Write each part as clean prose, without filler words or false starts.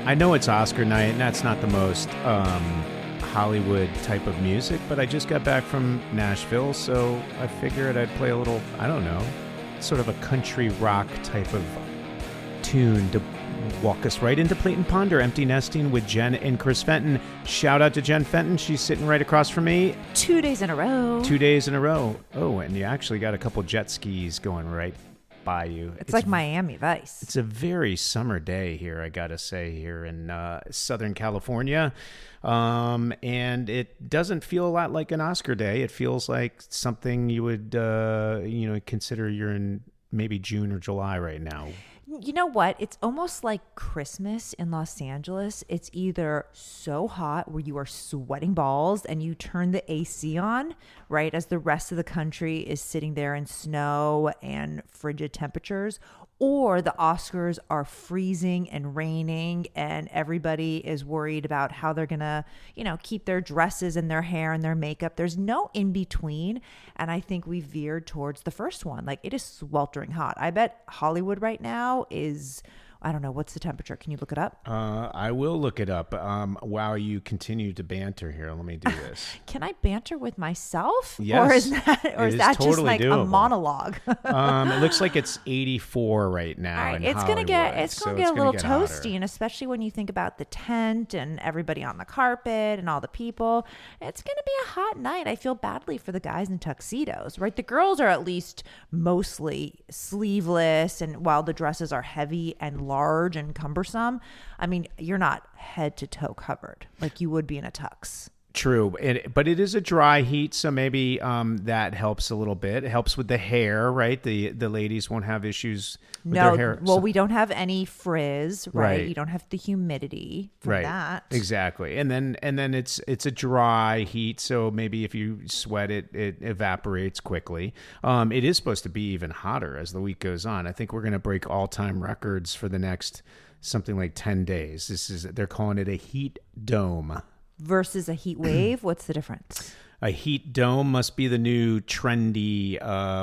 I know it's Oscar night, and that's not the most Hollywood type of music, but I just got back from Nashville, so I figured I'd play a little, I don't know, sort of a country rock type of tune to walk us right into Plate and Ponder, Empty Nesting with Jen and Chris Fenton. Shout out to Jen Fenton. She's sitting right across from me. 2 days in a row. 2 days in a row. Oh, and you actually got a couple jet skis going right by you. It's like Miami Vice. It's a very summer day here, I gotta say, here in Southern California. And it doesn't feel a lot like an Oscar day. It feels like something you would, consider you're in maybe June or July right now. You know what? It's almost like Christmas in Los Angeles. It's either so hot where you are sweating balls and you turn the AC on, right, as the rest of the country is sitting there in snow and frigid temperatures, or the Oscars are freezing and raining and everybody is worried about how they're going to, keep their dresses and their hair and their makeup. There's no in between. And I think we veered towards the first one. Like, it is sweltering hot. I bet Hollywood right now is, I don't know, what's the temperature? Can you look it up? I will look it up. While you continue to banter here, let me do this. Can I banter with myself? Yes. Or is that totally just like doable. A monologue? It looks like it's 84 right now. All right, in it's gonna get Hollywood, a little toasty, hotter. and especially when you think about the tent and everybody on the carpet and all the people, it's gonna be a hot night. I feel badly for the guys in tuxedos, right? The girls are at least mostly sleeveless, and while the dresses are heavy and large and cumbersome, I mean, you're not head to toe covered like you would be in a tux. True, but it is a dry heat, so maybe that helps a little bit. It helps with the hair, right? The ladies won't have issues with their hair. Well, we don't have any frizz, right? Right. You don't have the humidity from that. Exactly. And then it's a dry heat, so maybe if you sweat it evaporates quickly. It is supposed to be even hotter as the week goes on. I think we're going to break all-time records for the next something like 10 days. They're calling it a heat dome. Versus a heat wave, what's the difference? A heat dome must be the new trendy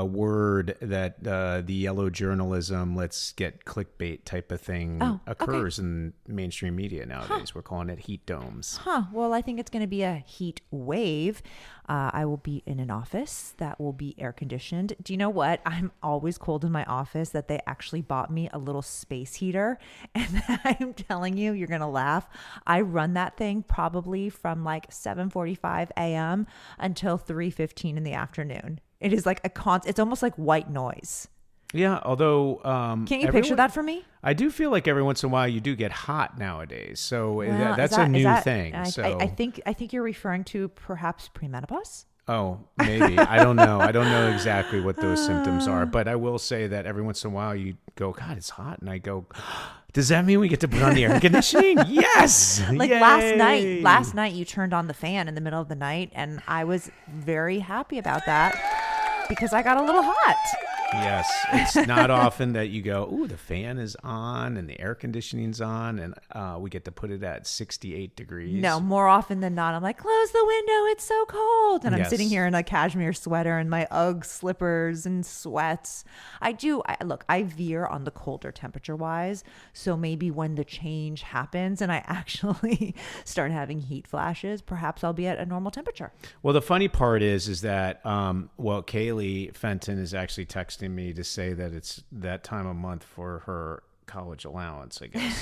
word that the yellow journalism, let's get clickbait type of thing occurs in mainstream media nowadays. We're calling it heat domes. Well, I think it's going to be a heat wave. I will be in an office that will be air conditioned. Do you know what? I'm always cold in my office that they actually bought me a little space heater. And I'm telling you, you're going to laugh. I run that thing probably from like 7:45 a.m. until 3:15 in the afternoon. It is like it's almost like white noise. Yeah, although can't you picture that for me? I do feel like every once in a while you do get hot nowadays, so Well, that's a new thing. I think you're referring to perhaps premenopause. Oh, maybe. I don't know. I don't know exactly what those symptoms are, but I will say that every once in a while you go, God, it's hot, and I go, does that mean we get to put on the air conditioning? Yes. Like Yay! last night you turned on the fan in the middle of the night, and I was very happy about that because I got a little hot. Yes, it's not often that you go, ooh, the fan is on and the air conditioning's on, and we get to put it at 68 degrees. No, more often than not, I'm like, close the window, it's so cold. And I'm Yes. sitting here in a cashmere sweater and my Ugg slippers and sweats. I veer on the colder temperature wise. So maybe when the change happens and I actually start having heat flashes, perhaps I'll be at a normal temperature. Well, the funny part is that, Kaylee Fenton is actually texting me to say that it's that time of month for her college allowance, I guess.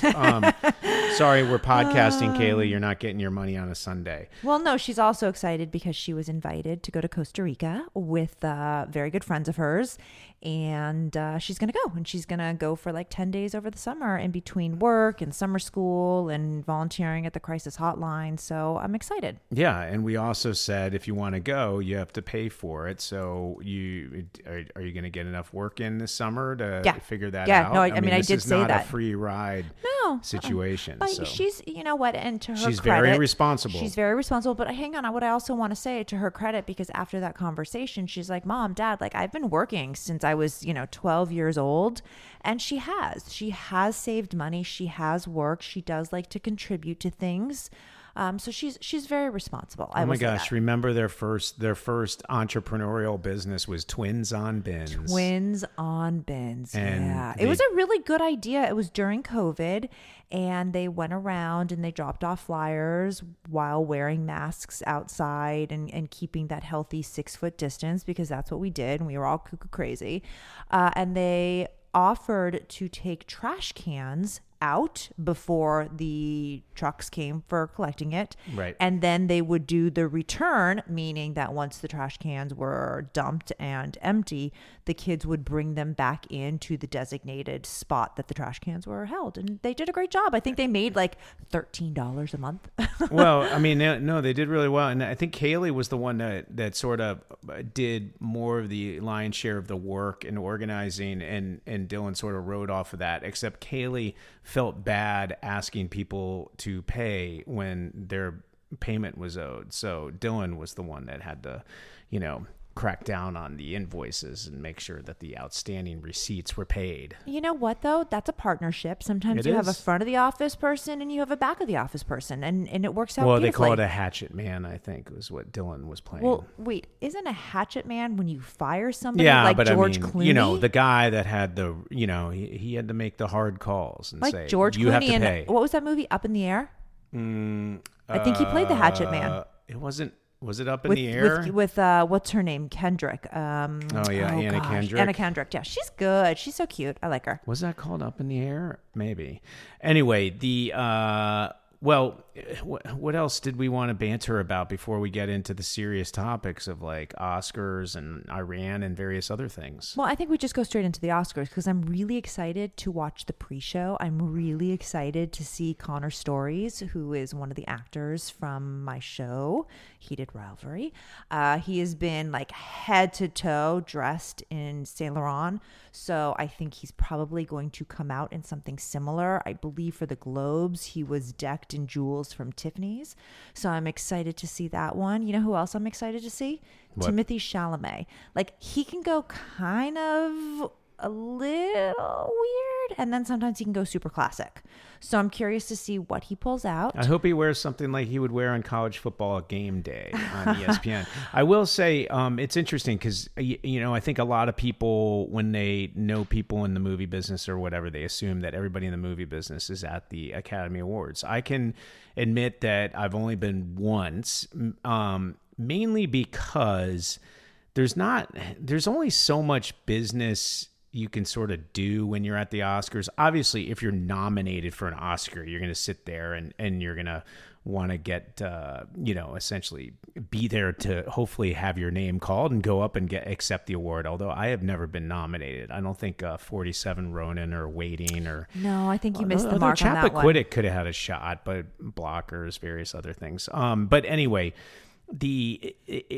Sorry, we're podcasting, Kaylee. You're not getting your money on a Sunday. Well, no, she's also excited because she was invited to go to Costa Rica with very good friends of hers. And she's going to go. And she's going to go for like 10 days over the summer in between work and summer school and volunteering at the crisis hotline. So I'm excited. Yeah. And we also said, if you want to go, you have to pay for it. So are you going to get enough work in this summer to figure that out? No, I mean, I did say that. It's not a free ride situation. But so. she's, you know what, and to her she's credit, very responsible. She's very responsible. But hang on, what I also want to say to her credit, because after that conversation, she's like, Mom, Dad, like I've been working since I was, 12 years old. And she has saved money. She has worked. She does like to contribute to things. So she's very responsible. Oh my gosh! Remember their first entrepreneurial business was Twins on Bins. Twins on Bins. And it was a really good idea. It was during COVID, and they went around and they dropped off flyers while wearing masks outside and keeping that healthy 6-foot distance, because that's what we did, and we were all cuckoo crazy. And they offered to take trash cans out before the trucks came for collecting it. Right. And then they would do the return, meaning that once the trash cans were dumped and empty, the kids would bring them back into the designated spot that the trash cans were held. And they did a great job. I think they made like $13 a month. Well, I mean, no, they did really well. And I think Kaylee was the one that sort of did more of the lion's share of the work and organizing, and Dylan sort of rode off of that, except Kaylee felt bad asking people to pay when their payment was owed. So Dylan was the one that had to, crack down on the invoices and make sure that the outstanding receipts were paid. You know what, though? That's a partnership. Sometimes It you have a is. front of the office person and you have a back of the office person, and it works out Well, they beautifully. call it a hatchet man, I think, was what Dylan was playing. Well, wait, isn't a hatchet man when you fire somebody yeah, like but George I mean, Clooney? the guy that had the, he had to make the hard calls and like say, George you Clooney have to in, pay. what was that movie, Up in the Air? I think he played the hatchet man. It wasn't. Was it Up in the Air? With what's her name? Kendrick. Anna Kendrick. Anna Kendrick. Yeah, she's good. She's so cute. I like her. Was that called Up in the Air? Maybe. Anyway, well, what else did we want to banter about before we get into the serious topics of like Oscars and Iran and various other things? Well, I think we just go straight into the Oscars because I'm really excited to watch the pre-show. I'm really excited to see Connor Stories, who is one of the actors from my show, Heated Rivalry. He has been like head to toe dressed in Saint Laurent. So I think he's probably going to come out in something similar. I believe for the Globes, he was decked in jewels from Tiffany's. So I'm excited to see that one. You know who else I'm excited to see? What? Timothée Chalamet. Like, he can go kind of a little weird, and then sometimes he can go super classic. So I'm curious to see what he pulls out. I hope he wears something like he would wear on college football game day on ESPN. I will say it's interesting because, I think a lot of people, when they know people in the movie business or whatever, they assume that everybody in the movie business is at the Academy Awards. I can admit that I've only been once, mainly because there's only so much business you can sort of do when you're at the Oscars. Obviously, if you're nominated for an Oscar, you're going to sit there and you're going to want to get, essentially be there to hopefully have your name called and go up and accept the award. Although I have never been nominated. I don't think 47 Ronin or Waiting or... No, I think you missed the mark on that one. Chappaquiddick could have had a shot, but blockers, various other things. But anyway...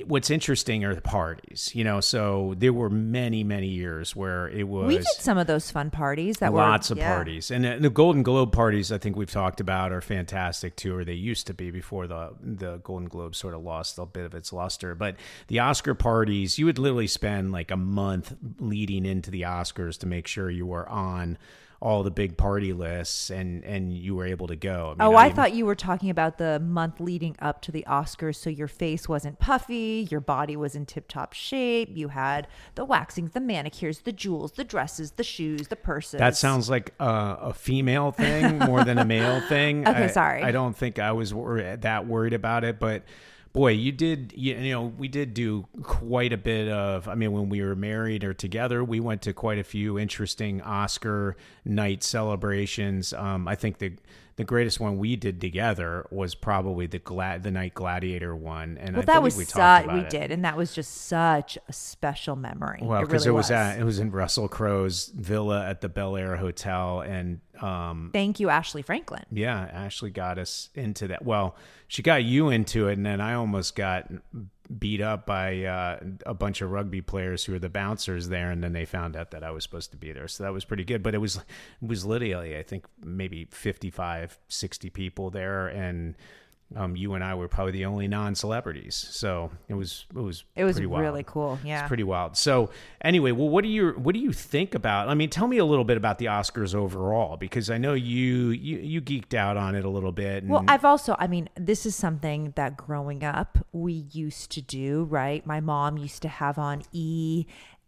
what's interesting are the parties, so there were many years where it was... We did some of those fun parties that lots of parties, and the Golden Globe parties I think we've talked about are fantastic too, or they used to be before the Golden Globe sort of lost a bit of its luster. But the Oscar parties, you would literally spend like a month leading into the Oscars to make sure you were on all the big party lists and you were able to go. I thought you were talking about the month leading up to the Oscars, so your face wasn't puffy, your body was in tip-top shape, you had the waxings, the manicures, the jewels, the dresses, the shoes, the purses. That sounds like a female thing more than a male thing. Okay, sorry. I don't think I was that worried about it, but... Boy, we did do quite a bit of, when we were married or together, we went to quite a few interesting Oscar night celebrations. I think the greatest one we did together was probably the Night Gladiator one. And well, I that was we talked about it. did, and that was just such a special memory. Well, because it was it was in Russell Crowe's villa at the Bel Air Hotel, and thank you, Ashley Franklin. Yeah, Ashley got us into that. Well, she got you into it, and then I almost got beat up by a bunch of rugby players who were the bouncers there, and then they found out that I was supposed to be there. So that was pretty good. But it was literally, I think, maybe 55, 60 people there, and you and I were probably the only non-celebrities. So it was pretty wild. Really cool. Yeah. It's pretty wild. So anyway, well, what do you think about, I mean, tell me a little bit about the Oscars overall, because I know you geeked out on it a little bit. And well, this is something that growing up we used to do, right? My mom used to have on E!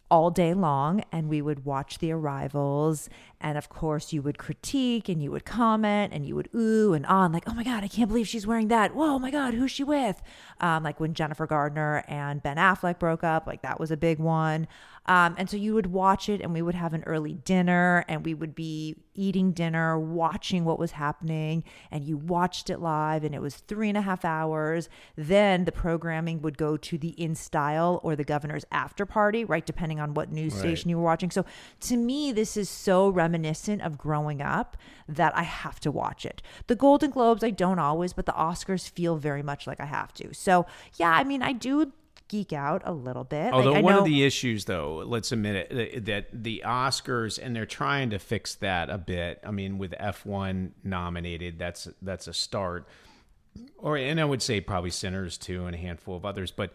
All day long, and we would watch the arrivals, and of course you would critique and you would comment and you would ooh and ah, like, oh my god, I can't believe she's wearing that, whoa, oh my god, who's she with? Like when Jennifer Gardner and Ben Affleck broke up, like that was a big one. And so you would watch it, and we would have an early dinner, and we would be eating dinner, watching what was happening, and you watched it live, and it was 3.5 hours. Then the programming would go to the In Style or the Governor's After Party, right? Depending on what news station you were watching. So to me, this is so reminiscent of growing up that I have to watch it. The Golden Globes, I don't always, but the Oscars feel very much like I have to. So yeah, I mean, I do geek out a little bit. Although one of the issues, though, let's admit it, that the Oscars, and they're trying to fix that a bit. I mean, with F1 nominated, that's a start. And I would say probably Sinners too, and a handful of others. But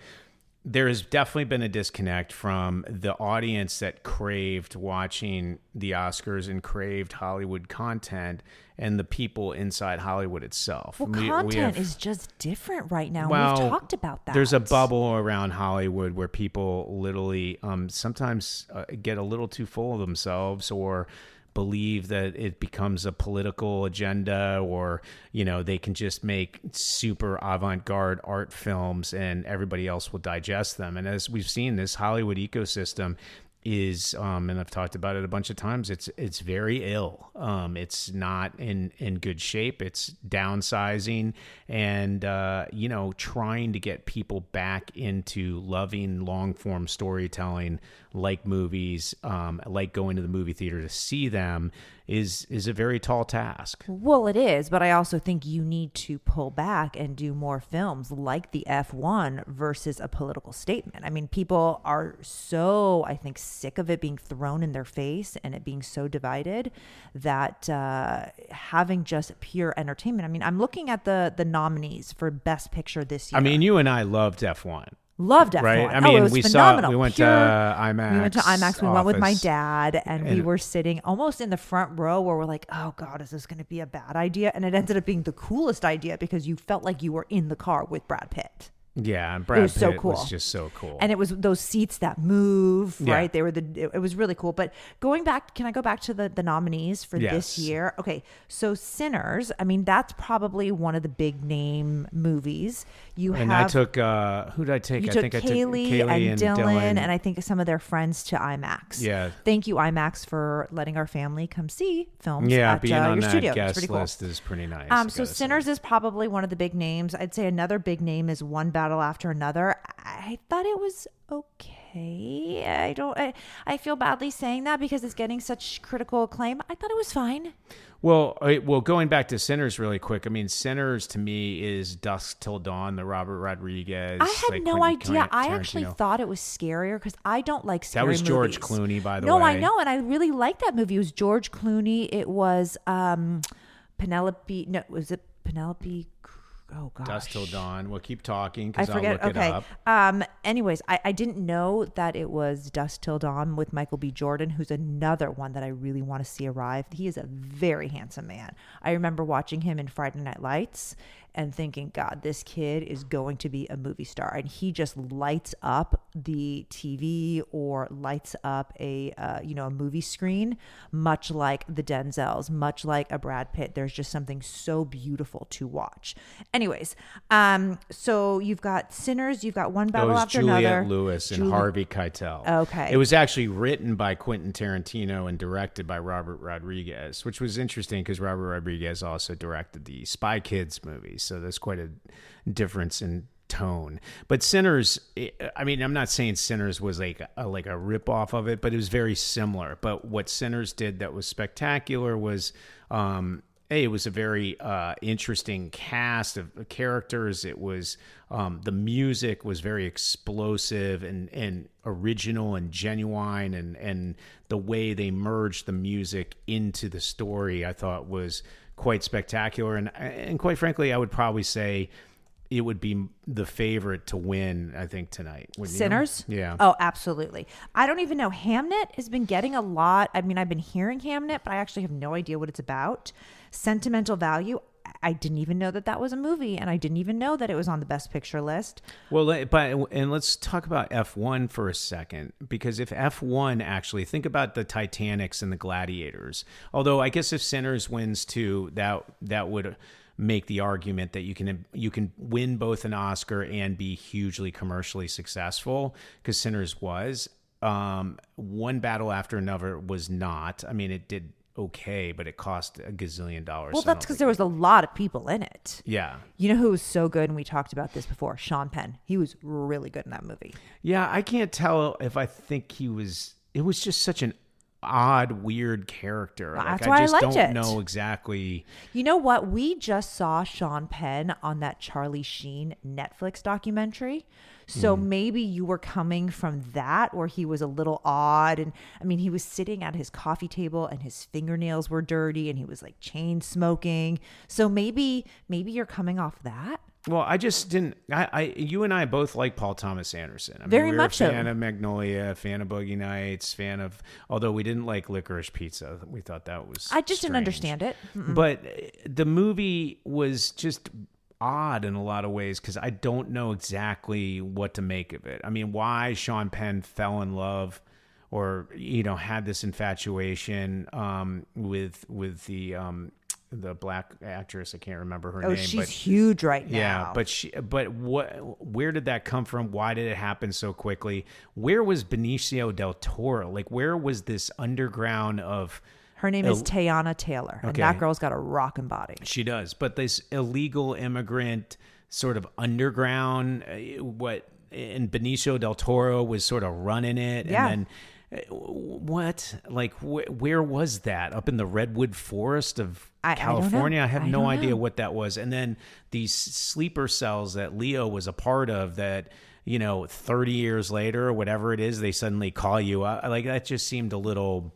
there has definitely been a disconnect from the audience that craved watching the Oscars and craved Hollywood content and the people inside Hollywood itself. Well, content is just different right now. Well, we've talked about that. There's a bubble around Hollywood where people literally sometimes get a little too full of themselves, or believe that it becomes a political agenda, or they can just make super avant-garde art films and everybody else will digest them. And as we've seen, this Hollywood ecosystem is and I've talked about it a bunch of times, it's very ill. It's not in good shape. It's downsizing and trying to get people back into loving long form storytelling, like movies, like going to the movie theater to see them, is a very tall task. Well, it is, but I also think you need to pull back and do more films like the F1 versus a political statement. I mean, people are so, I think, sick of it being thrown in their face and it being so divided that having just pure entertainment. I mean, I'm looking at the nominees for Best Picture this year. I mean, you and I loved F1. Loved F1. Right? I mean, it was we phenomenal. We went to IMAX. We went to IMAX. We went with my office. dad, and we were sitting almost in the front row where we're like, oh God, is this going to be a bad idea? And it ended up being the coolest idea because you felt like you were in the car with Brad Pitt. Yeah, and Brad Pitt so cool. was just so cool. And it was those seats that move, Yeah. right? It was really cool. But going back, can I go back to the nominees for this year? Okay, so Sinners, I mean, that's probably one of the big name movies. I took, who did I take? You I took think Kaylee I took Kaylee and Dylan, and I think some of their friends to IMAX. Yeah. Thank you, IMAX, for letting our family come see films Yeah, at being your on that studio. It's guest pretty cool. list is pretty nice. So Sinners is probably one of the big names. I'd say another big name is One Battle After Another. I thought it was okay. I feel badly saying that because it's getting such critical acclaim. I thought it was fine. Well, going back to Sinners really quick. I mean, Sinners to me is Dusk Till Dawn, the Robert Rodriguez. I had no idea. I actually Tarantino. thought it was scarier because I don't like scary That was George movies. Clooney, by the way. No, I know, and I really liked that movie. It was George Clooney. It was Penelope. No, was it Penelope? Oh gosh. Dusk Till Dawn. We'll keep talking I because I'll forget. look Okay. it up. Anyways, I didn't know that it was Dusk Till Dawn with Michael B. Jordan, who's another one that I really want to see arrive. He is a very handsome man. I remember watching him in Friday Night Lights and thinking, God, this kid is going to be a movie star. And he just lights up the TV or lights up a movie screen, much like the Denzels, much like a Brad Pitt. There's just something so beautiful to watch. Anyways, so you've got Sinners, you've got One Battle After Another. Juliette Lewis and Harvey Keitel. Okay. It was actually written by Quentin Tarantino and directed by Robert Rodriguez, which was interesting because Robert Rodriguez also directed the Spy Kids movies. So there's quite a difference in tone. But Sinners, I mean, I'm not saying Sinners was like a ripoff of it, but it was very similar. But what Sinners did that was spectacular was, it was a very interesting cast of characters. It was the music was very explosive and original and genuine, and the way they merged the music into the story, I thought was quite spectacular. And quite frankly, I would probably say it would be the favorite to win, I think, tonight. Sinners? Yeah. Oh, absolutely. I don't even know. Hamnet has been getting a lot. I mean, I've been hearing Hamnet, but I actually have no idea what it's about. Sentimental value. I didn't even know that was a movie, and I didn't even know that it was on the Best Picture list. Well, and let's talk about F1 for a second, because if F1 actually, think about the Titanics and the Gladiators. Although I guess if Sinners wins too, that would make the argument that you can win both an Oscar and be hugely commercially successful, because Sinners was. One Battle After Another was not. I mean, it did okay, but it cost $1 gazillion. Well, that's because there was a lot of people in it. Yeah. You know who was so good, and we talked about this before? Sean Penn. He was really good in that movie. Yeah, I can't tell if I think it was just such an odd, weird character. That's why I liked don't it. know exactly. You know what? We just saw Sean Penn on that Charlie Sheen Netflix documentary. So maybe you were coming from that, where he was a little odd. And I mean, he was sitting at his coffee table and his fingernails were dirty and he was like chain smoking. So maybe you're coming off that. Well, I just didn't. You and I both like Paul Thomas Anderson. I mean, Very we much were so. a fan of Magnolia, fan of Boogie Nights, although we didn't like Licorice Pizza. We thought that was I just didn't strange. understand it. But the movie was just odd in a lot of ways, because I don't know exactly what to make of it. I mean, why Sean Penn fell in love, or had this infatuation with the black actress. I can't remember her name. Oh, she's huge right now. Yeah, but where did that come from? Why did it happen so quickly? Where was Benicio del Toro? Like, where was this underground of... Her name is Teyana Taylor, and that girl's got a rockin' body. She does. But this illegal immigrant sort of underground, and Benicio del Toro was sort of running it. Yeah. And then what? Like, where was that? Up in the redwood forest of California? I have no idea what that was. And then these sleeper cells that Leo was a part of that, 30 years later or whatever it is, they suddenly call you up. Like, that just seemed a little...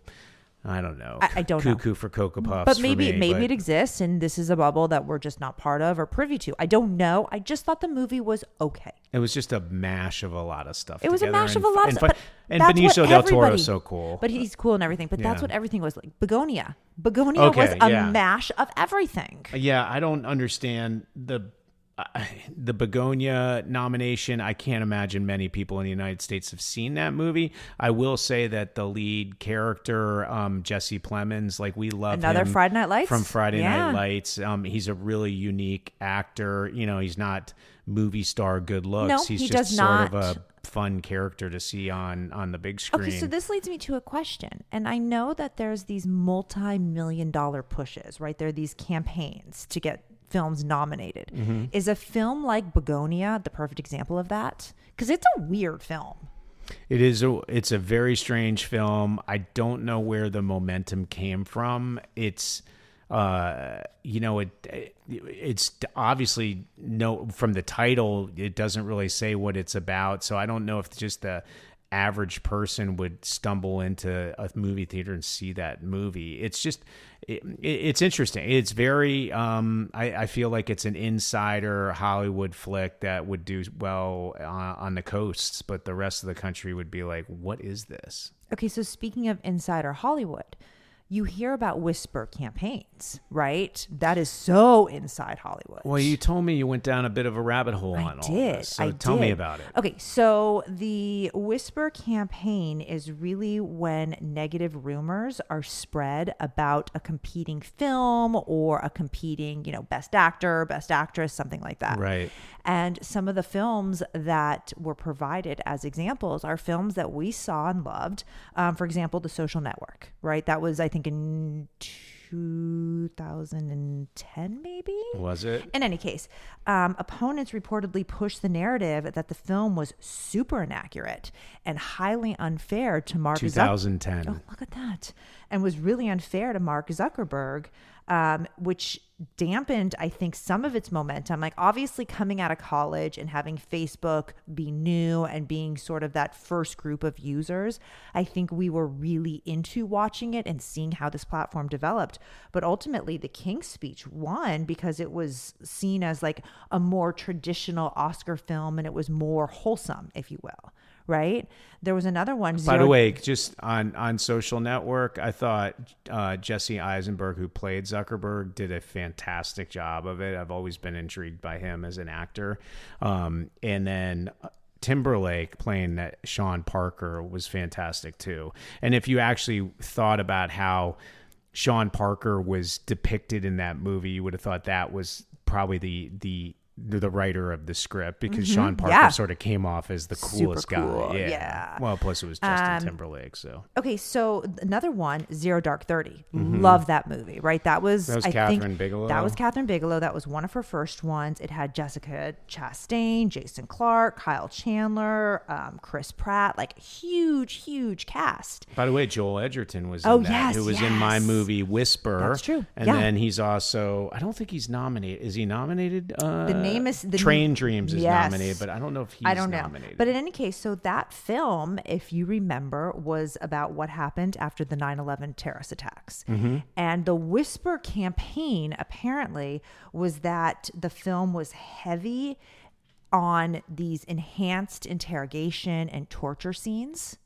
I don't know. I don't know. Cuckoo for Cocoa Puffs. But maybe it exists, and this is a bubble that we're just not part of or privy to. I don't know. I just thought the movie was okay. It was just a mash of a lot of stuff. It was a mash of a lot of stuff. And Benicio del Toro is so cool. But he's cool and everything. But that's what everything was like. Begonia was a mash of everything. Yeah, I don't understand the Begonia nomination. I can't imagine many people in the United States have seen that movie. I will say that the lead character, Jesse Plemons, like, we love another him Friday Night Lights from Friday Night Lights. He's a really unique actor. He's not movie star good looks. No, he's he just does sort not. of a fun character to see on the big screen. Okay, so this leads me to a question. And I know that there's these multi-million-dollar pushes, right? There are these campaigns to get films nominated. Mm-hmm. Is a film like Begonia the perfect example of that? Because it's a weird film. It is. It's a very strange film. I don't know where the momentum came from. It's, it's obviously from the title, it doesn't really say what it's about. So I don't know if just the average person would stumble into a movie theater and see that movie. It's just, it's interesting. It's very, I feel like it's an insider Hollywood flick that would do well on the coasts, but the rest of the country would be like, what is this? Okay, so speaking of insider Hollywood, you hear about whisper campaigns, right? That is so inside Hollywood. Well, you told me you went down a bit of a rabbit hole on all this. So tell me about it. Okay, so the whisper campaign is really when negative rumors are spread about a competing film or a competing, best actor, best actress, something like that. Right. And some of the films that were provided as examples are films that we saw and loved. For example, The Social Network, right? That was, I think, in 2010, maybe? Was it? In any case, opponents reportedly pushed the narrative that the film was super inaccurate and highly unfair to Mark 2010. Oh, look at that. And was really unfair to Mark Zuckerberg which dampened, I think, some of its momentum. Like obviously coming out of college and having Facebook be new and being sort of that first group of users, I think we were really into watching it and seeing how this platform developed. But ultimately the King's Speech won because it was seen as like a more traditional Oscar film and it was more wholesome, if you will. Right. There was another one. By the way, just on Social Network, I thought Jesse Eisenberg, who played Zuckerberg, did a fantastic job of it. I've always been intrigued by him as an actor. And then Timberlake playing that Sean Parker was fantastic too. And if you actually thought about how Sean Parker was depicted in that movie, you would have thought that was probably the writer of the script, because Sean Parker sort of came off as the coolest cool. guy. Yeah. Well, plus it was Justin Timberlake. So okay, so another one, Zero Dark 30. Love that movie, right? That was Catherine Bigelow. That was Catherine Bigelow. That was one of her first ones. It had Jessica Chastain, Jason Clarke, Kyle Chandler, Chris Pratt, like huge cast. By the way, Joel Edgerton was in that, who was in my movie Whisper. That's true. And then he's also, I don't think he's nominated. Is he nominated? The Train Dreams is nominated, but I don't know if he's nominated. But in any case, so that film, if you remember, was about what happened after the 9/11 terrorist attacks. And the Whisper campaign apparently was that the film was heavy on these enhanced interrogation and torture scenes.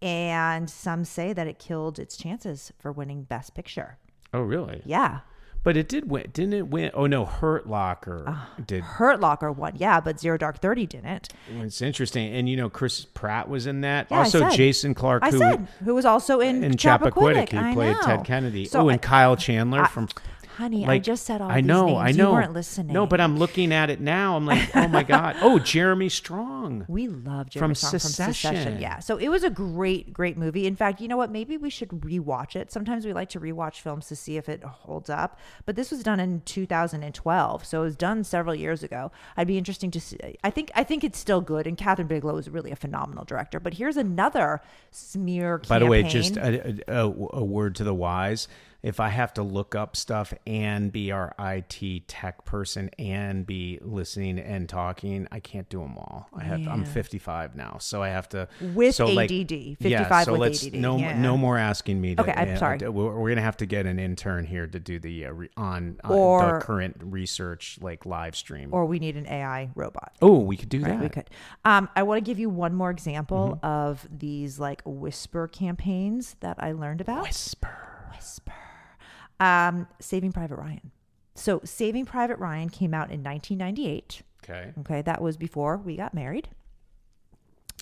And some say that it killed its chances for winning Best Picture. Oh, really? Yeah. But it did win. Didn't it win? Oh, no. Hurt Locker did. Hurt Locker won. Yeah, but Zero Dark 30 didn't. It's interesting. And, Chris Pratt was in that. Yeah, also, Jason Clarke, who was also in Chappaquiddick. I He played know. Ted Kennedy. So and Kyle Chandler from... Honey, like, I just said all I these know, names. I know. You weren't listening. No, but I'm looking at it now. I'm like, oh my God. Oh, Jeremy Strong. We love Jeremy Strong from Secession. Yeah. So it was a great movie. In fact, you know what? Maybe we should rewatch it. Sometimes we like to rewatch films to see if it holds up. But this was done in 2012. So it was done several years ago. I'd be interesting to see. I think it's still good. And Catherine Bigelow is really a phenomenal director. But here's another smear campaign. By the way, just a word to the wise. If I have to look up stuff and be our IT tech person and be listening and talking, I can't do them all. I'm 55 now, so I have to with ADD. 55 so with ADD. No more asking me. Okay, I'm sorry. We're gonna have to get an intern here to do the on the current research like live stream. Or we need an AI robot. Oh, we could do that. We could. I want to give you one more example of these like Whisper campaigns that I learned about. Whisper. Saving Private Ryan. So Saving Private Ryan came out in 1998. Okay. That was before we got married.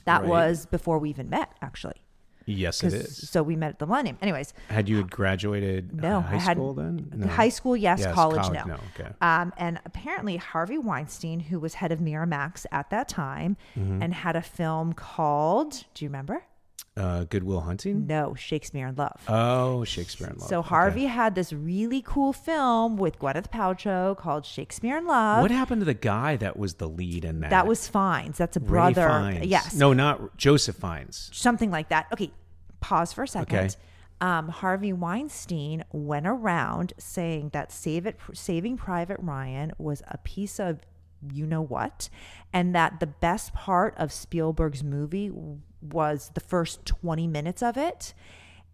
That was before we even met, actually. Yes, it is. So we met at the Millennium. Anyways. Had you graduated high school then? No. High school, yes. College, no. Okay. And apparently Harvey Weinstein, who was head of Miramax at that time and had a film called, do you remember? Good Will Hunting? No, Shakespeare in Love. Oh, Shakespeare in Love. So Harvey had this really cool film with Gwyneth Paltrow called Shakespeare in Love. What happened to the guy that was the lead in that? That was Fiennes. That's a brother. Ray Fiennes. Yes. No, not Joseph Fiennes. Something like that. Okay, pause for a second. Okay. Harvey Weinstein went around saying that Saving Private Ryan was a piece of you know what, and that the best part of Spielberg's movie was the first 20 minutes of it.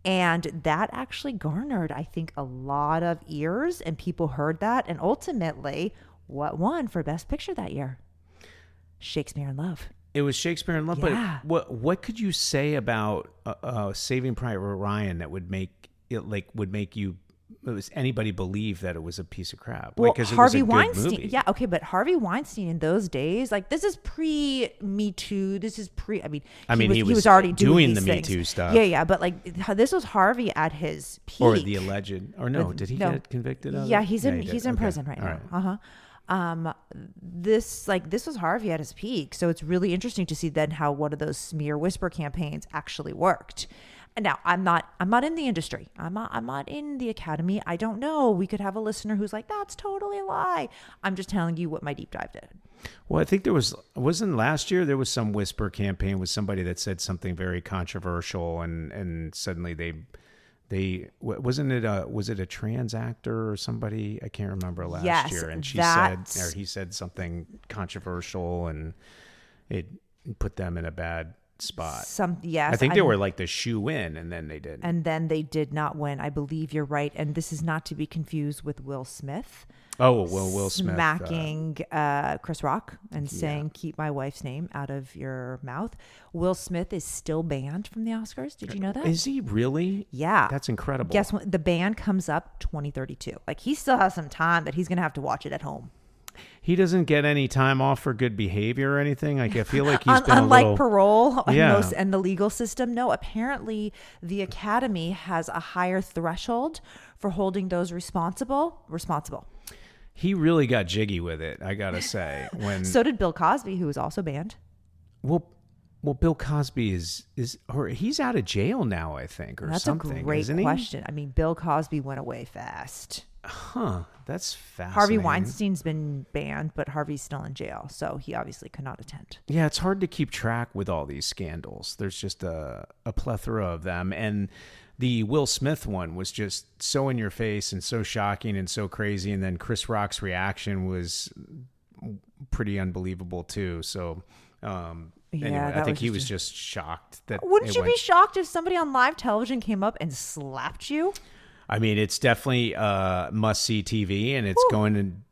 And that actually garnered, I think, a lot of ears, and people heard that. And ultimately, what won for Best Picture that year? Shakespeare in Love. It was Shakespeare in Love. Yeah. But what could you say about Saving Private Ryan that would make you anybody believe that it was a piece of crap? Well, because Harvey it was a Weinstein. good movie. Yeah, okay, but Harvey Weinstein in those days, like this is pre Me Too. This is pre. He was already doing the these Me things. Too stuff. Yeah, but like this was Harvey at his peak. Or the alleged. Or no, did he get convicted of it? Yeah, he's in prison right now. Right. This was Harvey at his peak. So it's really interesting to see then how one of those smear whisper campaigns actually worked. And now I'm not in the industry. I'm not in the academy. I don't know. We could have a listener who's like, that's totally a lie. I'm just telling you what my deep dive did. Well, I think wasn't last year there was some whisper campaign with somebody that said something very controversial and suddenly was it a trans actor or somebody? I can't remember last Yes, year. And he said something controversial, and it put them in a bad spot. Yes. I think they were like the shoe in, and then they didn't. And then they did not win. I believe you're right. And this is not to be confused with Will Smith. Oh, well, Will Smith. Smacking Chris Rock and saying, keep my wife's name out of your mouth. Will Smith is still banned from the Oscars. Did you know that? Is he really? Yeah. That's incredible. Guess what? The ban comes up 2032. Like, he still has some time that he's going to have to watch it at home. He doesn't get any time off for good behavior or anything. Like, I feel like he's been unlike parole Yeah. and the legal system. No, apparently the Academy has a higher threshold for holding those responsible. He really got jiggy with it, I gotta say. So did Bill Cosby, who was also banned. Well, Bill Cosby or he's out of jail now, I think, or That's something. a great isn't he? question. I mean, Bill Cosby went away fast. Huh? That's fascinating. Harvey Weinstein's been banned, but Harvey's still in jail, so he obviously could not attend. Yeah, it's hard to keep track with all these scandals. There's just a plethora of them, and the Will Smith one was just so in your face and so shocking and so crazy. And then Chris Rock's reaction was pretty unbelievable too. So anyway, I think he was just shocked. Wouldn't you be shocked if somebody on live television came up and slapped you? I mean, it's definitely must-see TV, and it's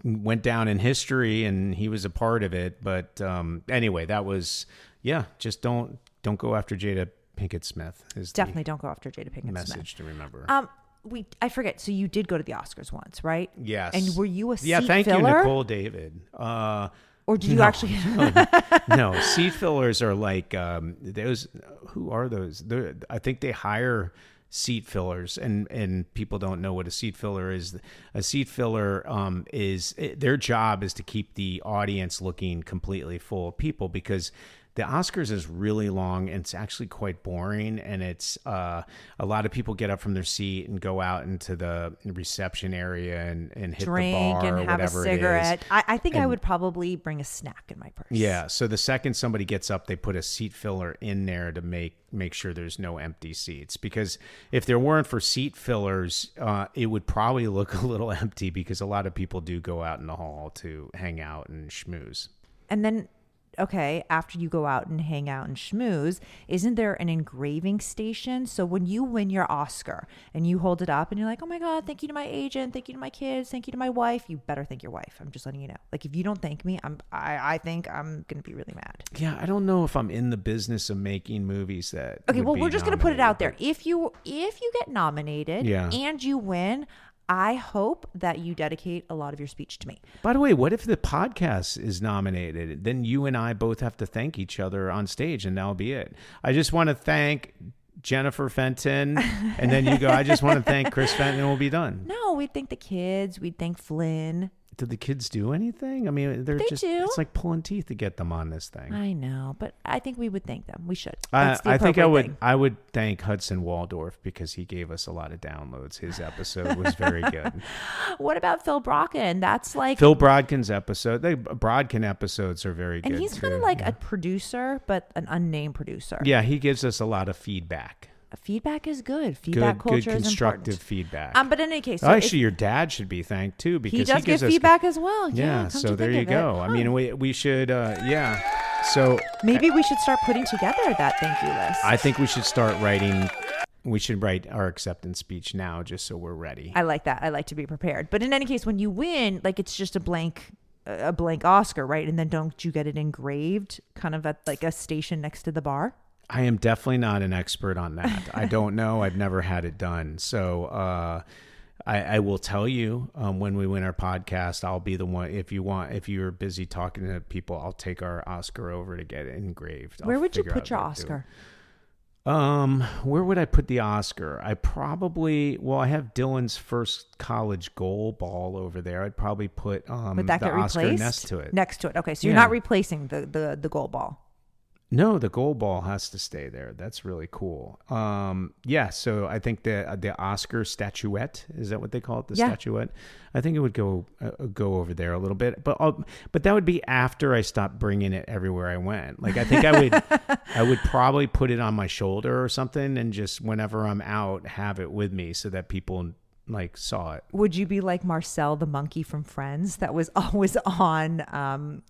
went down in history, and he was a part of it. But anyway, that was, just don't go after Jada Pinkett Smith. Definitely don't go after Jada Pinkett Smith. Message to remember. I forget. So you did go to the Oscars once, right? Yes. And were you a seat filler? Yeah, thank you, Nicole David. Or did you actually? No, seat fillers are like those. Who are those? I think they hire seat fillers, and people don't know what a seat filler is. A seat filler their job is to keep the audience looking completely full of people, because the Oscars is really long and it's actually quite boring, and it's a lot of people get up from their seat and go out into the reception area and hit drink the bar and or have whatever a cigarette. it is. I think I would probably bring a snack in my purse. Yeah, so the second somebody gets up, they put a seat filler in there to make sure there's no empty seats, because if there weren't for seat fillers, it would probably look a little empty, because a lot of people do go out in the hall to hang out and schmooze. And then, okay, after you go out and hang out and schmooze, isn't there an engraving station? So when you win your Oscar and you hold it up and you're like, oh my God, thank you to my agent, thank you to my kids, thank you to my wife, you better thank your wife. I'm just letting you know. Like, if you don't thank me, I think I'm going to be really mad. Yeah, I don't know if I'm in the business of making movies that. Okay, well, we're just going to put it out there. but- If you get nominated and you win, I hope that you dedicate a lot of your speech to me. By the way, what if the podcast is nominated? Then you and I both have to thank each other on stage, and that'll be it. I just want to thank Jennifer Fenton, and then you go, I just want to thank Chris Fenton, and we'll be done. No, we'd thank the kids. We'd thank Flynn. Did the kids do anything? I mean, They just, do. it's like pulling teeth to get them on this thing. I know, but I think we would thank them. We should. I That's the think I appropriate would. thing. I would thank Hudson Waldorf, because he gave us a lot of downloads. His episode was very good. What about Phil Brocken? That's like Phil Brodkin's episode. The Brodkin episodes are very good. and he's kind of too. like a producer, but an unnamed producer. Yeah, he gives us a lot of feedback. Feedback is good. Feedback Good culture is constructive important. feedback. But in any case, so Actually, your dad should be thanked too, because he does gives give us feedback as well. Yeah, come so to there think you of it. go. I Huh. mean, we should. So Maybe we should start putting together that thank you list. I think we should start writing. We should write our acceptance speech now, just so we're ready. I like that. I like to be prepared. But in any case, when you win, like, it's just a blank Oscar, right? And then don't you get it engraved kind of at like a station next to the bar? I am definitely not an expert on that. I don't know. I've never had it done. So I will tell you when we win our podcast, I'll be the one. If you're busy talking to people, I'll take our Oscar over to get it engraved. Where I'll would you figure put out your what to do. Oscar? Where would I put the Oscar? I have Dylan's first college goal ball over there. I'd probably put Would that the get Oscar replaced? next to it. Next to it. Okay, so you're Yeah. not replacing the goal ball. No, the gold ball has to stay there. That's really cool. Yeah, so I think the Oscar statuette, is that what they call it? The statuette. I think it would go over there a little bit, but that would be after I stopped bringing it everywhere I went. Like I think I would probably put it on my shoulder or something, and just whenever I'm out, have it with me so that people like saw it. Would you be like Marcel the monkey from Friends that was always on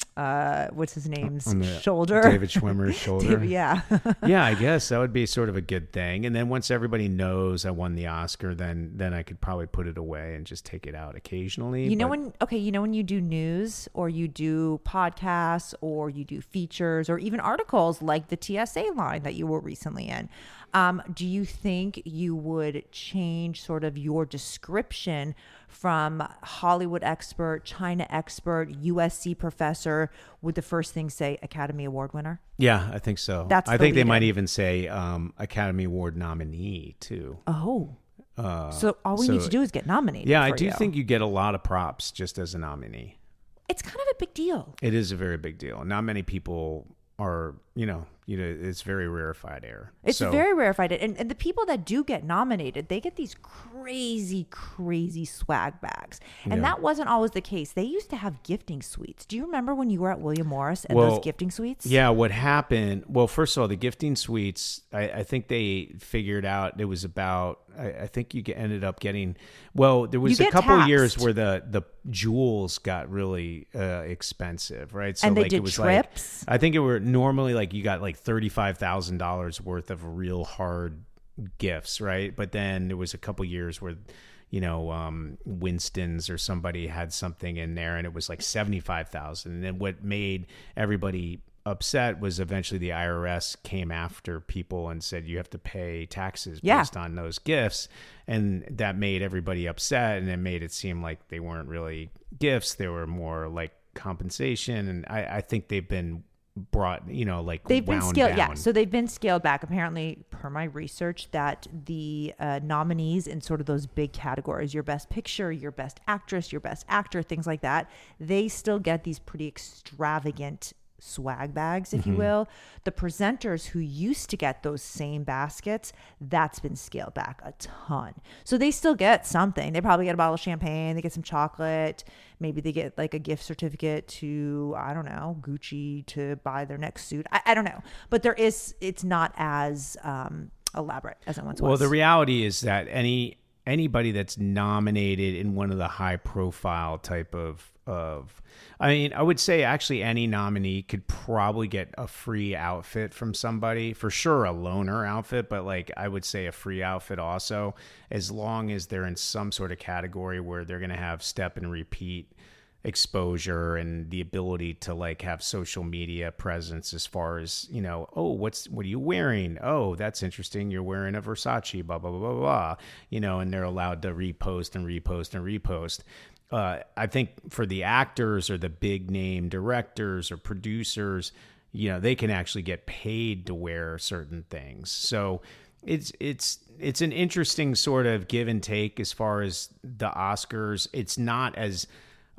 what's his name's shoulder? David Schwimmer's shoulder. Yeah. Yeah, I guess that would be sort of a good thing. And then once everybody knows I won the Oscar, then I could probably put it away and just take it out occasionally. You know when you do news or you do podcasts or you do features or even articles like the TSA line that you were recently in, do you think you would change sort of your description from Hollywood expert, China expert, USC professor? Would the first thing say Academy Award winner? Yeah, I think so. I think they might even say Academy Award nominee too. Oh. So all we need to do is get nominated. Yeah, I do think you get a lot of props just as a nominee. It's kind of a big deal. It is a very big deal. Not many people are, it's very rarefied air. It's very rarefied. And the people that do get nominated, they get these crazy, crazy swag bags. And that wasn't always the case. They used to have gifting suites. Do you remember when you were at William Morris and those gifting suites? Yeah, what happened? Well, first of all, the gifting suites, I think they figured out it was about, I think you ended up getting, there was a couple years where the jewels got really expensive, right? So and they like did it was trips? I think it were normally like you got like $35,000 worth of real hard gifts, right? But then there was a couple years where Winston's or somebody had something in there and it was like $75,000. And then what made everybody upset was eventually the IRS came after people and said you have to pay taxes based on those gifts, and that made everybody upset, and it made it seem like they weren't really gifts, they were more like compensation. And I think they've been brought, they've been scaled down. Yeah, so they've been scaled back. Apparently, per my research, that the nominees in sort of those big categories, your best picture, your best actress, your best actor, things like that, they still get these pretty extravagant swag bags, if you will. The presenters who used to get those same baskets, that's been scaled back a ton. So they still get something. They probably get a bottle of champagne, they get some chocolate, maybe they get like a gift certificate to, I don't know, Gucci to buy their next suit. I don't know. But it's not as elaborate as it once was. Well, the reality is that anybody that's nominated in one of the high profile type of I would say actually any nominee could probably get a free outfit from somebody, for sure a loaner outfit, but like I would say a free outfit also, as long as they're in some sort of category where they're going to have step and repeat exposure and the ability to like have social media presence as far as, what are you wearing? Oh, that's interesting. You're wearing a Versace, blah, blah, blah, blah, blah, and they're allowed to repost and repost and repost. I think for the actors or the big name directors or producers, they can actually get paid to wear certain things. So it's an interesting sort of give and take as far as the Oscars. It's not as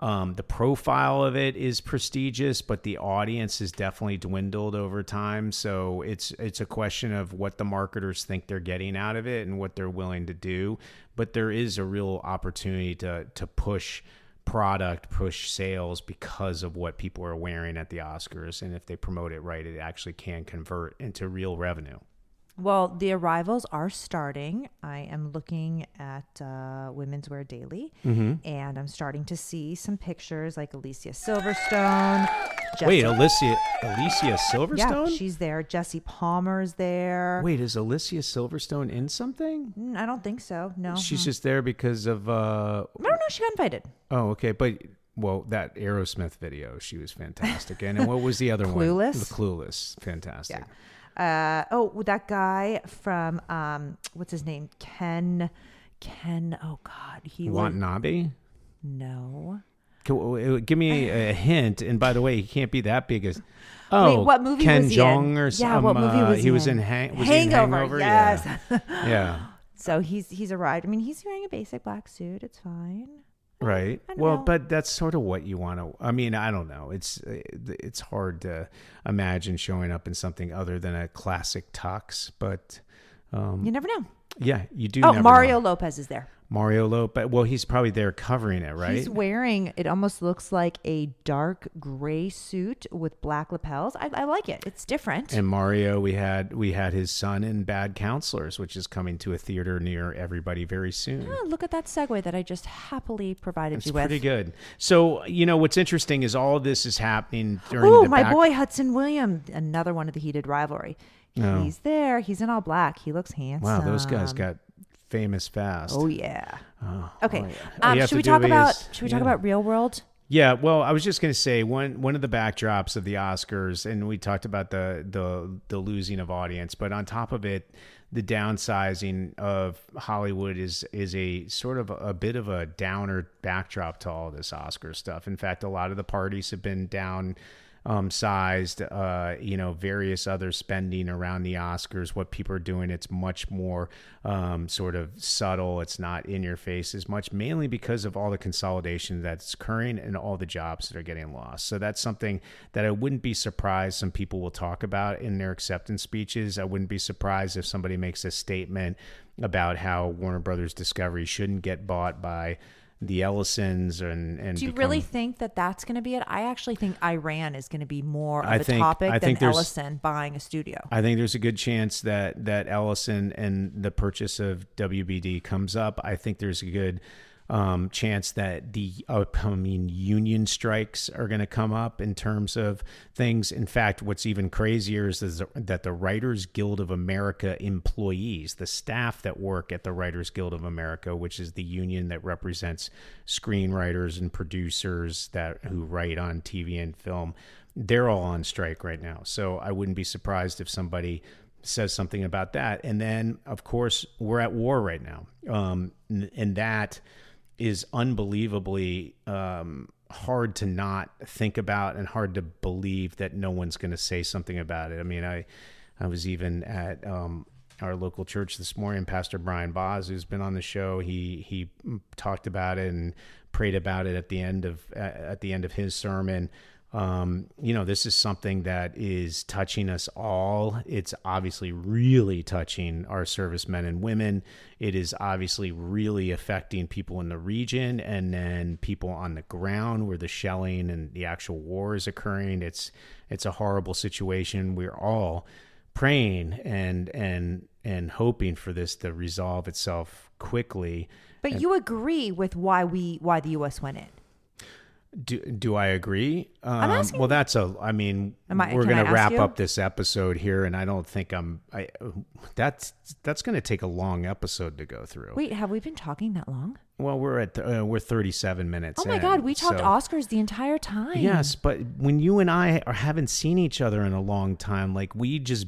the profile of it is prestigious, but the audience has definitely dwindled over time. So it's a question of what the marketers think they're getting out of it and what they're willing to do. But there is a real opportunity to push product, push sales because of what people are wearing at the Oscars. And if they promote it right, it actually can convert into real revenue. Well, the arrivals are starting. I am looking at Women's Wear Daily, and I'm starting to see some pictures like Alicia Silverstone. Wait, Alicia Silverstone? Yeah, she's there. Jesse Palmer's there. Wait, is Alicia Silverstone in something? I don't think so. No. She's just there because of... I don't know. She got invited. Oh, okay. But... Well, that Aerosmith video, she was fantastic. And what was the other one? Clueless? The Clueless. Fantastic. Yeah. That guy from what's his name? Ken. Oh God, Watanabe? No. Give me a hint. And by the way, he can't be that big as. Wait, what movie Ken was he Jeong in? or something. Yeah, what movie was he was in? Hangover. Yes. Yeah. So he's arrived. I mean, he's wearing a basic black suit. It's fine. Right. I don't Well, know. but that's sort of what you want to. I mean, I don't know. It's hard to imagine showing up in something other than a classic tux. But You never know. yeah, you do. Oh, never Mario know. Lopez is there. Mario Lopez. Well, he's probably there covering it, right? He's wearing, it almost looks like a dark gray suit with black lapels. I like it. It's different. And Mario, we had his son in Bad Counselors, which is coming to a theater near everybody very soon. Oh, look at that segue that I just happily provided It's you with. pretty good. So, what's interesting is all of this is happening during Oh, the my back- boy Hudson William, another one of the heated rivalry. Oh. He's there. He's in all black. He looks handsome. Wow, those guys got famous fast. Oh yeah. Oh, Okay. oh, yeah. You have Should to we do talk it about? as- Should we talk yeah. about Real World? Yeah, well, I was just going to say one of the backdrops of the Oscars, and we talked about the losing of audience, but on top of it, the downsizing of Hollywood is a sort of a bit of a downer backdrop to all this Oscar stuff. In fact, a lot of the parties have been sized, various other spending around the Oscars, what people are doing. It's much more sort of subtle. It's not in your face as much, mainly because of all the consolidation that's occurring and all the jobs that are getting lost. So that's something that I wouldn't be surprised some people will talk about in their acceptance speeches. I wouldn't be surprised if somebody makes a statement about how Warner Brothers Discovery shouldn't get bought by the Ellisons and Do you really think that that's going to be it? I actually think Iran is going to be more of a topic than there's- Ellison buying a studio. I think there's a good chance that Ellison and the purchase of WBD comes up. I think there's a good chance that the upcoming union strikes are going to come up in terms of things. In fact, what's even crazier is that the Writers Guild of America employees, the staff that work at the Writers Guild of America, which is the union that represents screenwriters and producers who write on TV and film, they're all on strike right now. So I wouldn't be surprised if somebody says something about that. And then, of course, we're at war right now. And that is unbelievably hard to not think about and hard to believe that no one's going to say something about it. I mean, I was even at our local church this morning. Pastor Brian Boz, who's been on the show, he talked about it and prayed about it at the end of his sermon. This is something that is touching us all. It's obviously really touching our servicemen and women. It is obviously really affecting people in the region and then people on the ground where the shelling and the actual war is occurring. It's a horrible situation. We're all praying and hoping for this to resolve itself quickly. But you agree with why the U.S. went in? Do I agree? I'm asking. Well, we're going to wrap up this episode here, and I don't think that's going to take a long episode to go through. Wait, have we been talking that long? Well, we're 37 minutes. Oh my God, we talked Oscars the entire time. Yes, but when you and I haven't seen each other in a long time, like we just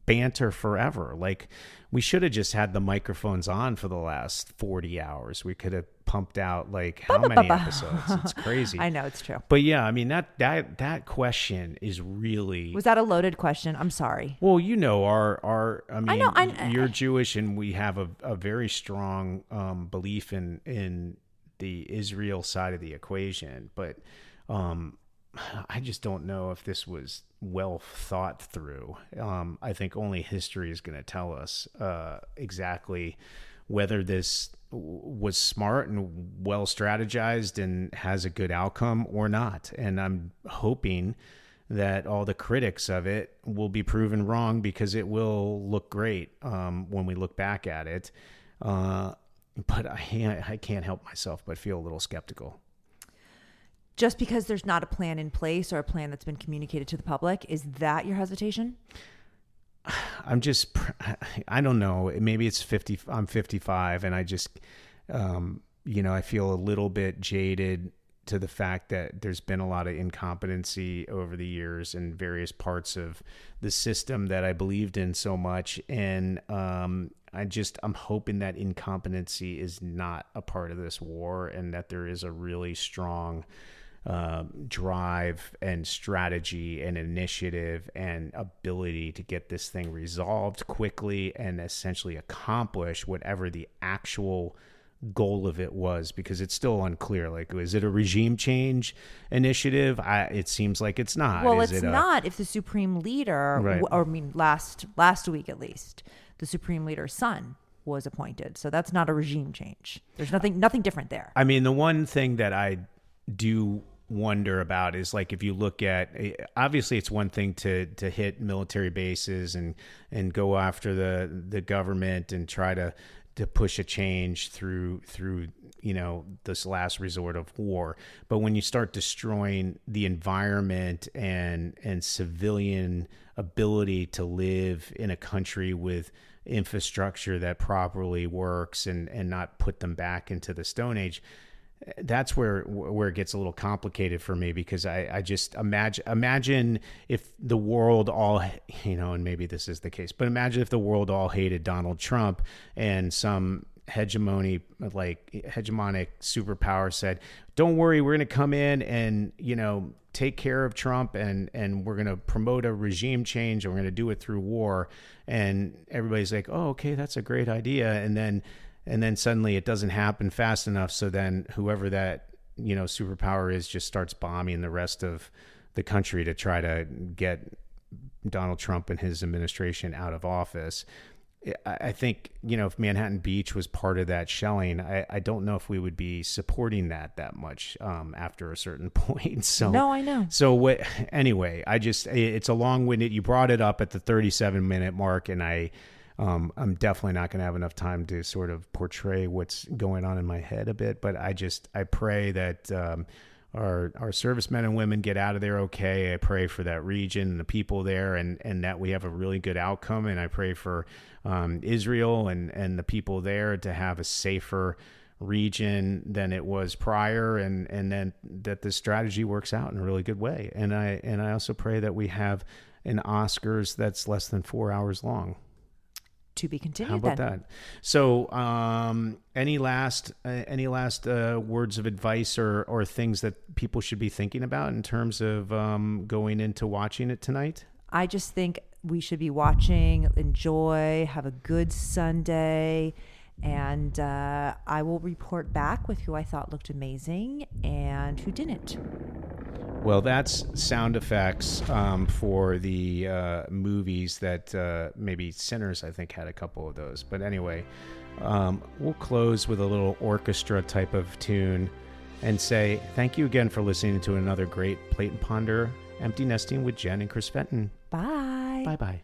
banter forever. Like we should have just had the microphones on for the last 40 hours. We could have pumped out like how many episodes? It's crazy. I know, it's true. But yeah, I mean that question is really. Was that a loaded question? I'm sorry. Well, our I mean, I you're Jewish, and we have a very strong belief in the Israel side of the equation, but I just don't know if this was well thought through. I think only history is going to tell us exactly whether this was smart and well strategized and has a good outcome or not. And I'm hoping that all the critics of it will be proven wrong, because it will look great when we look back at it. But I can't help myself but feel a little skeptical. Just because there's not a plan in place or a plan that's been communicated to the public, is that your hesitation? I don't know. Maybe it's 50. I'm 55, and I just, I feel a little bit jaded to the fact that there's been a lot of incompetency over the years in various parts of the system that I believed in so much. And I'm hoping that incompetency is not a part of this war, and that there is a really strong drive and strategy and initiative and ability to get this thing resolved quickly and essentially accomplish whatever the actual goal of it was, because it's still unclear. Like, is it a regime change initiative? It seems like it's not. Well, is it's it not if the supreme leader, Right. or I mean, last week at least, the supreme leader's son was appointed. So that's not a regime change. There's nothing different there. I mean, the one thing that I do wonder about is, like, if you look at, obviously it's one thing to hit military bases and go after the government and try to push a change through this last resort of war. But when you start destroying the environment and civilian ability to live in a country with infrastructure that properly works and not put them back into the Stone Age, that's where it gets a little complicated for me, because I just imagine if the world all, and maybe this is the case, but imagine if the world all hated Donald Trump and some hegemonic superpower said, don't worry, we're going to come in and, take care of Trump and we're going to promote a regime change and we're going to do it through war. And everybody's like, oh, okay, that's a great idea. And then suddenly it doesn't happen fast enough. So then whoever that, superpower is just starts bombing the rest of the country to try to get Donald Trump and his administration out of office. I think, if Manhattan Beach was part of that shelling, I don't know if we would be supporting that much after a certain point. So No, I know. So anyway, it's a long-winded, you brought it up at the 37-minute mark, and I'm definitely not going to have enough time to sort of portray what's going on in my head a bit, but I pray that our servicemen and women get out of there okay. I pray for that region and the people there, and that we have a really good outcome. And I pray for Israel and the people there to have a safer region than it was prior, and then that this strategy works out in a really good way. And I also pray that we have an Oscars that's less than 4 hours long. To be continued. How about that? So, any last words of advice or things that people should be thinking about in terms of going into watching it tonight? I just think we should be watching, enjoy, have a good Sunday, and I will report back with who I thought looked amazing and who didn't. Well, that's sound effects for the movies that maybe Sinners, I think, had a couple of those. But anyway, we'll close with a little orchestra type of tune and say thank you again for listening to another great Plate and Ponder Empty Nesting with Jen and Chris Fenton. Bye. Bye-bye.